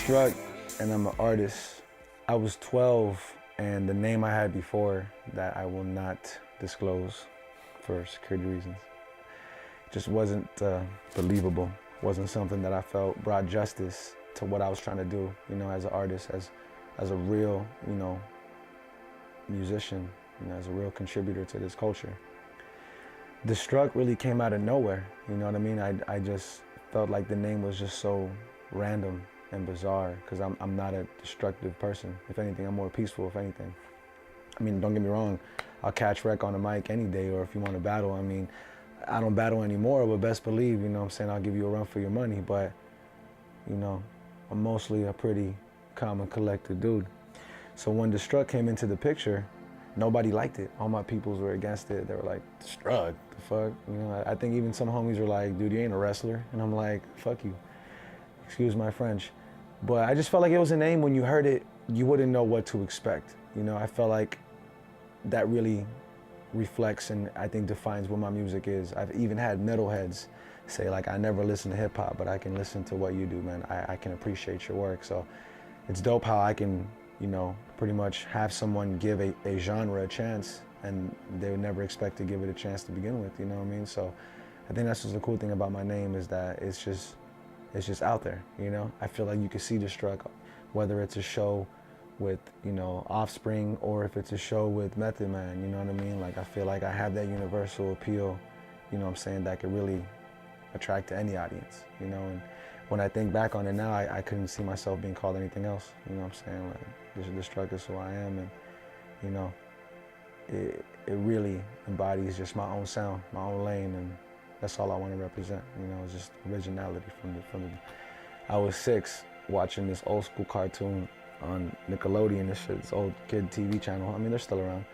Destruct, and I'm an artist. I was 12, and the name I had before that I will not disclose for security reasons just wasn't believable. Wasn't something that I felt brought justice to what I was trying to do, as an artist, as a real, musician, as a real contributor to this culture. Destruct really came out of nowhere, you know what I mean? I just felt like the name was just so random and bizarre, because I'm not a destructive person. If anything, I'm more peaceful, if anything. I mean, don't get me wrong, I'll catch wreck on the mic any day, or if you want to battle, I mean, I don't battle anymore, but best believe, I'll give you a run for your money, but, I'm mostly a pretty calm and collected dude. So when Destruct came into the picture, nobody liked it. All my peoples were against it. They were like, Destruct, the fuck? I think even some homies were like, dude, you ain't a wrestler. And I'm like, fuck you. Excuse my French. But I just felt like it was a name, when you heard it, you wouldn't know what to expect. I felt like that really reflects and I think defines what my music is. I've even had metalheads say, like, I never listen to hip hop, but I can listen to what you do, man. I can appreciate your work. So it's dope how I can, pretty much have someone give a genre a chance, and they would never expect to give it a chance to begin with, you know what I mean? So I think that's just the cool thing about my name, is that it's just out there, I feel like you can see Destruct, whether it's a show with, Offspring, or if it's a show with Method Man, you know what I mean? Like, I feel like I have that universal appeal, that could really attract to any audience, and when I think back on it now, I couldn't see myself being called anything else, Like, Destruct is who I am, and, it really embodies just my own sound, my own lane, and that's all I want to represent, it's just originality from the. I was 6 watching this old school cartoon on Nickelodeon, this old kid TV channel. I mean, they're still around.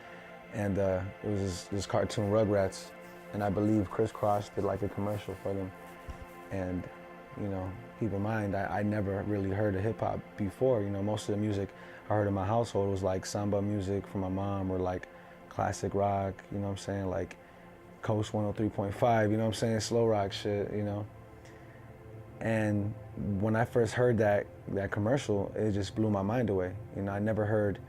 And it was this cartoon Rugrats, and I believe Chris Cross did like a commercial for them. And, keep in mind, I never really heard of hip hop before. Most of the music I heard in my household was like samba music from my mom, or like classic rock, like Coast 103.5, slow rock shit, And when I first heard that commercial, it just blew my mind away. I never heard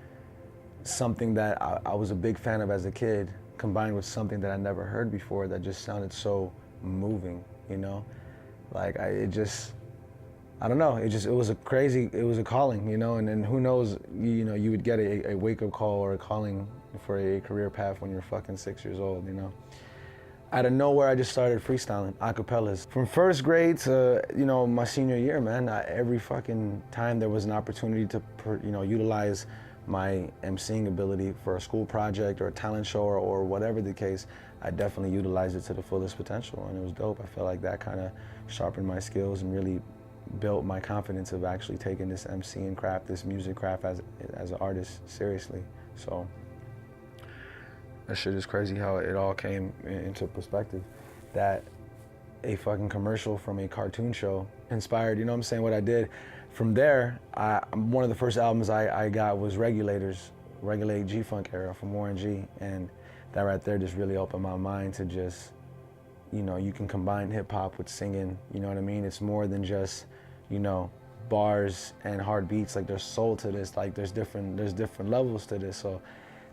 something that I was a big fan of as a kid, combined with something that I never heard before that just sounded so moving, Like, I don't know, it was a calling, and then who knows, you would get a wake-up call or a calling for a career path when you're fucking 6 years old, Out of nowhere, I just started freestyling, acapellas. From first grade to, my senior year, man, every fucking time there was an opportunity to, utilize my emceeing ability for a school project or a talent show or whatever the case, I definitely utilized it to the fullest potential, and it was dope. I feel like that kind of sharpened my skills and really built my confidence of actually taking this emceeing craft, this music craft as an artist seriously. So that shit is crazy how it all came into perspective. That a fucking commercial from a cartoon show inspired, what I did. From there, one of the first albums I got was Regulate G-Funk era from Warren G. And that right there just really opened my mind to just, you can combine hip hop with singing, you know what I mean? It's more than just, bars and hard beats. Like, there's soul to this, like there's different levels to this. So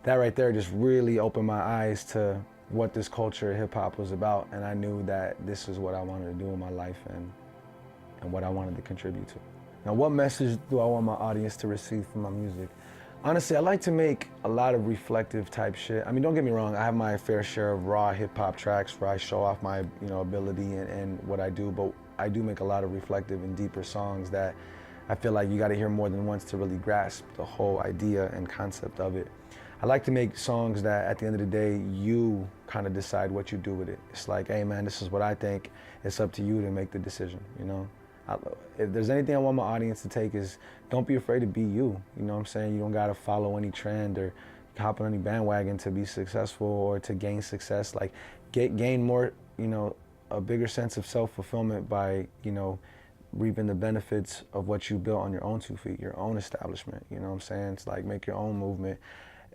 that right there just really opened my eyes to what this culture, hip hop, was about, and I knew that this is what I wanted to do in my life and what I wanted to contribute to. Now, what message do I want my audience to receive from my music? Honestly, I like to make a lot of reflective type shit. I mean, don't get me wrong, I have my fair share of raw hip hop tracks where I show off my, ability and what I do, but I do make a lot of reflective and deeper songs that I feel like you gotta hear more than once to really grasp the whole idea and concept of it. I like to make songs that at the end of the day, you kind of decide what you do with it. It's like, hey man, this is what I think. It's up to you to make the decision, If there's anything I want my audience to take, is don't be afraid to be you. You don't gotta follow any trend or hop on any bandwagon to be successful or to gain success. Like, gain more, a bigger sense of self-fulfillment by, reaping the benefits of what you built on your own 2 feet, your own establishment, It's like, make your own movement.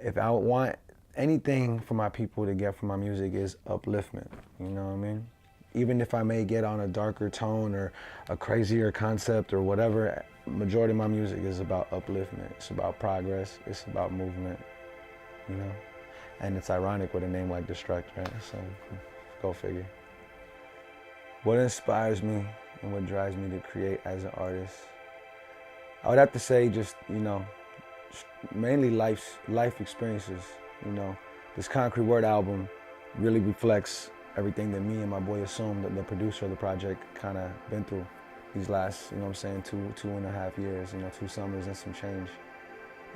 If I want anything for my people to get from my music, is upliftment, you know what I mean? even if I may get on a darker tone or a crazier concept or whatever, majority of my music is about upliftment. It's about progress. It's about movement, you know? And it's ironic with a name like Destruct, right? So go figure. What inspires me and what drives me to create as an artist? I would have to say just, you know, mainly life experiences, you know. This Concrete Word album really reflects everything that me and my boy Assume, the producer of the project, kind of been through these last, you know what I'm saying, two and a half years, you know, 2 summers and some change.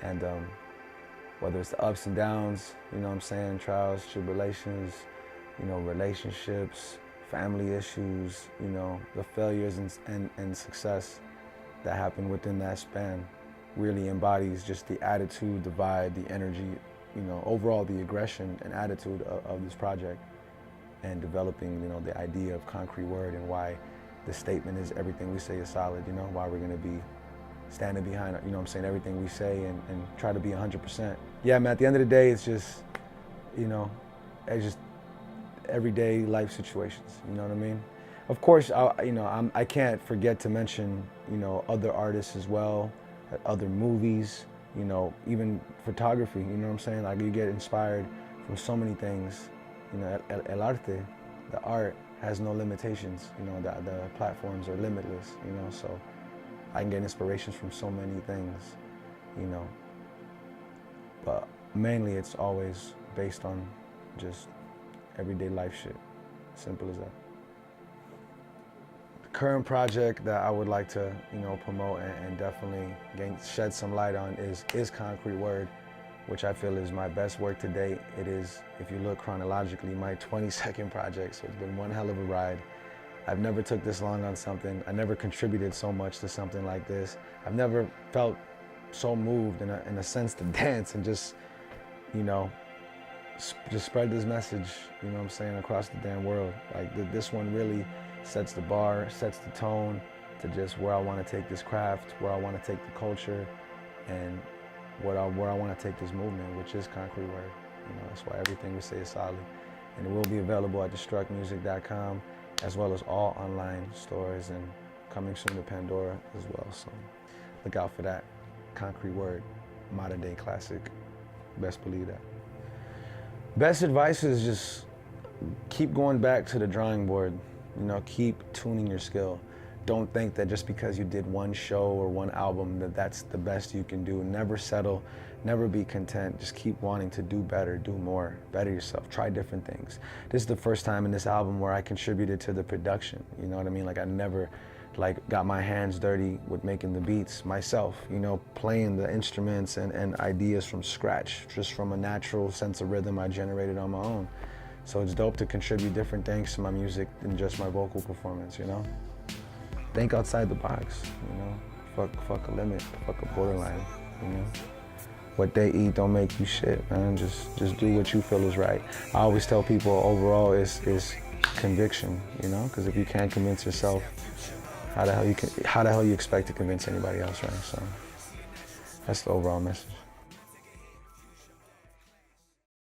And whether it's the ups and downs, you know what I'm saying, trials, tribulations, you know, relationships, family issues, you know, the failures and success that happened within that span really embodies just the attitude, the vibe, the energy, you know, overall the aggression and attitude of this project, and developing, you know, the idea of Concrete Word and why the statement is everything we say is solid, you know, why we're gonna be standing behind, you know what I'm saying, everything we say and try to be 100%. Yeah, man, at the end of the day, it's just, you know, it's just everyday life situations, you know what I mean? Of course, I can't forget to mention, you know, other artists as well, other movies, you know, even photography, you know what I'm saying? Like, you get inspired from so many things. You know, el arte, the art has no limitations, you know, the platforms are limitless, you know, so I can get inspirations from so many things, you know. But mainly it's always based on just everyday life shit, simple as that. The current project that I would like to, you know, promote and definitely shed some light on is Concrete Word, which I feel is my best work to date. It is, if you look chronologically, my 22nd project, so it's been one hell of a ride. I've never took this long on something. I never contributed so much to something like this. I've never felt so moved in a sense to dance and just, you know, just spread this message, you know what I'm saying, across the damn world. Like this one really sets the bar, sets the tone to just where I want to take this craft, where I want to take the culture, and where I want to take this movement, which is Concrete Word. You know, that's why everything we say is solid. And it will be available at destructmusic.com, as well as all online stores, and coming soon to Pandora as well. So look out for that. Concrete Word, modern day classic. Best believe that. Best advice is just keep going back to the drawing board. You know, keep tuning your skill. Don't think that just because you did one show or one album that that's the best you can do. Never settle, never be content. Just keep wanting to do better, do more, better yourself, try different things. This is the first time in this album where I contributed to the production, you know what I mean? Like I never got my hands dirty with making the beats myself, you know, playing the instruments and ideas from scratch, just from a natural sense of rhythm I generated on my own. So it's dope to contribute different things to my music than just my vocal performance, you know? Think outside the box, you know? Fuck a limit, fuck a borderline, you know? What they eat don't make you shit, man. Just do what you feel is right. I always tell people overall is conviction, you know? Because if you can't convince yourself, how the hell you expect to convince anybody else, right? So that's the overall message.